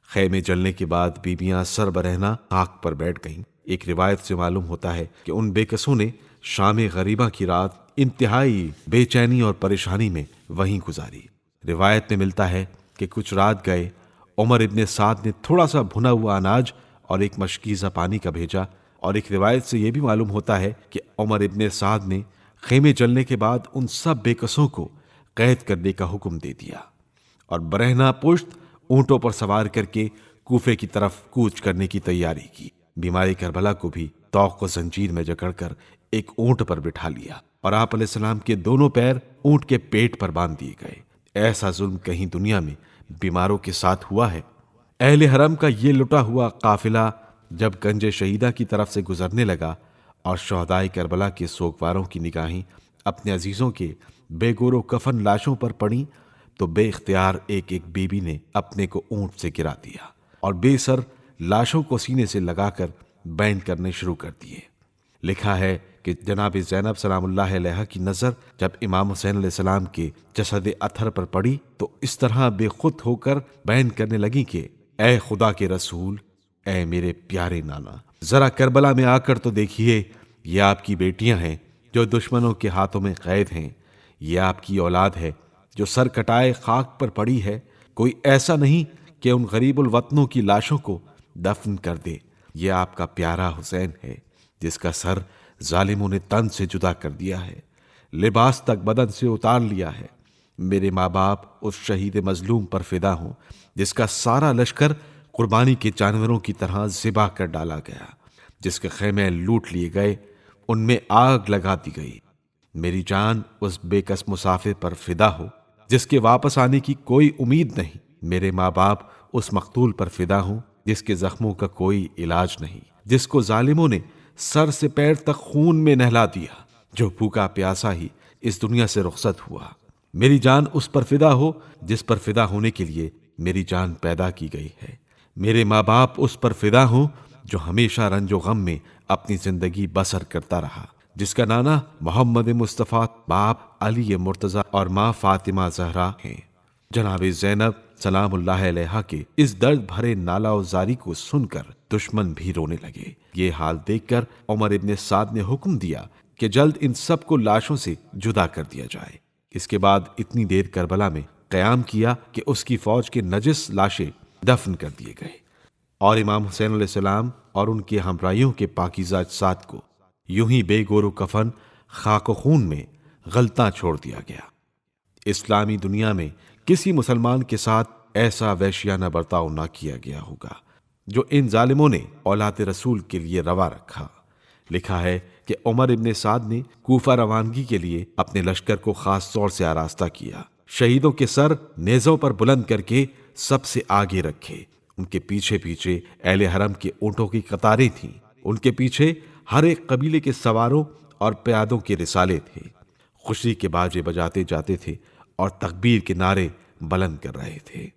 خیمے جلنے کے بعد بیویاں سر برہنہ خاک پر بیٹھ گئیں۔ ایک روایت سے معلوم ہوتا ہے کہ ان بے کسوں نے شام غریبہ کی رات انتہائی بے چینی اور پریشانی میں وہیں گزاری۔ روایت میں ملتا ہے کہ کچھ رات گئے عمر ابن سعد نے تھوڑا سا بھنا ہوا اناج اور ایک مشکیزہ پانی کا بھیجا، اور ایک روایت سے یہ بھی معلوم ہوتا ہے کہ عمر ابن سعد نے خیمے جلنے کے بعد ان سب بے کسوں کو قید کرنے کا حکم دے دیا اور برہنہ پشت اونٹوں پر سوار کر کے کوفے کی طرف کوچ کرنے کی تیاری کی۔ بیماری کربلا کو بھی طوق و زنجیر میں جکڑ کر ایک اونٹ پر بٹھا لیا اور آپ علیہ السلام کے دونوں پیر اونٹ کے پیٹ پر باندھ دیے گئے۔ ایسا ظلم کہیں دنیا میں بیماروں کے ساتھ ہوا ہے؟ اہل حرم کا یہ لٹا ہوا قافلہ جب گنج شہیدہ کی طرف سے گزرنے لگا اور شہدائے کربلا کے سوگواروں کی نگاہیں اپنے عزیزوں کے بے گور و کفن لاشوں پر پڑیں تو بے اختیار ایک ایک بیوی نے اپنے کو اونٹ سے گرا دیا اور بے سر لاشوں کو سینے سے لگا کر بین کرنے شروع کر دیے۔ لکھا ہے کہ جناب زینب سلام اللہ علیہا کی نظر جب امام حسین علیہ السلام کے جسد اطہر پر پڑی تو اس طرح بے خود ہو کر بیان کرنے لگی کہ اے خدا کے رسول، اے میرے پیارے نانا، ذرا کربلا میں آ کر تو دیکھیے، یہ آپ کی بیٹیاں ہیں جو دشمنوں کے ہاتھوں میں قید ہیں، یہ آپ کی اولاد ہے جو سر کٹائے خاک پر پڑی ہے، کوئی ایسا نہیں کہ ان غریب الوطنوں کی لاشوں کو دفن کر دے، یہ آپ کا پیارا حسین ہے جس کا سر ظالموں نے تن سے جدا کر دیا ہے، لباس تک بدن سے اتار لیا ہے۔ میرے ماں باپ اس شہید مظلوم پر فدا ہوں جس کا سارا لشکر قربانی کے جانوروں کی طرح ذبح کر ڈالا گیا، جس کے خیمے لوٹ لیے گئے، ان میں آگ لگا دی گئی۔ میری جان اس بے کس مسافر پر فدا ہو جس کے واپس آنے کی کوئی امید نہیں۔ میرے ماں باپ اس مقتول پر فدا ہوں جس کے زخموں کا کوئی علاج نہیں، جس کو ظالموں نے سر سے پیر تک خون میں نہلا دیا، جو بھوکا پیاسا ہی اس دنیا سے رخصت ہوا۔ میری جان اس پر فدا ہو جس پر فدا ہونے کے لیے میری جان پیدا کی گئی ہے۔ میرے ماں باپ اس پر فدا ہوں جو ہمیشہ رنج و غم میں اپنی زندگی بسر کرتا رہا، جس کا نانا محمد مصطفیٰ، باپ علی مرتضیٰ اور ماں فاطمہ زہرا ہیں۔ جناب زینب سلام اللہ علیہا کے اس درد بھرے نالہ و زاری کو سن کر دشمن بھی رونے لگے۔ یہ حال دیکھ کر عمر ابن سعد نے حکم دیا کہ جلد ان سب کو لاشوں سے جدا کر دیا جائے۔ اس کے بعد اتنی دیر کربلا میں قیام کیا کہ اس کی فوج کے نجس لاشیں دفن کر دیے گئے اور امام حسین علیہ السلام اور ان کے ہمراہیوں کے پاکیزہ اجساد کو یوں ہی بے گور و کفن خاک و خون میں غلطاں چھوڑ دیا گیا۔ اسلامی دنیا میں کسی مسلمان کے ساتھ ایسا وحشیانہ برتاؤ نہ کیا گیا ہوگا جو ان ظالموں نے اولاد رسول کے لیے روا رکھا۔ لکھا ہے کہ عمر ابن سعد نے کوفہ روانگی کے لیے اپنے لشکر کو خاص طور سے آراستہ کیا، شہیدوں کے سر نیزوں پر بلند کر کے سب سے آگے رکھے، ان کے پیچھے پیچھے اہل حرم کے اونٹوں کی قطاریں تھیں، ان کے پیچھے ہر ایک قبیلے کے سواروں اور پیادوں کے رسالے تھے، خوشی کے باجے بجاتے جاتے تھے اور تکبیر کے نعرے بلند کر رہے تھے۔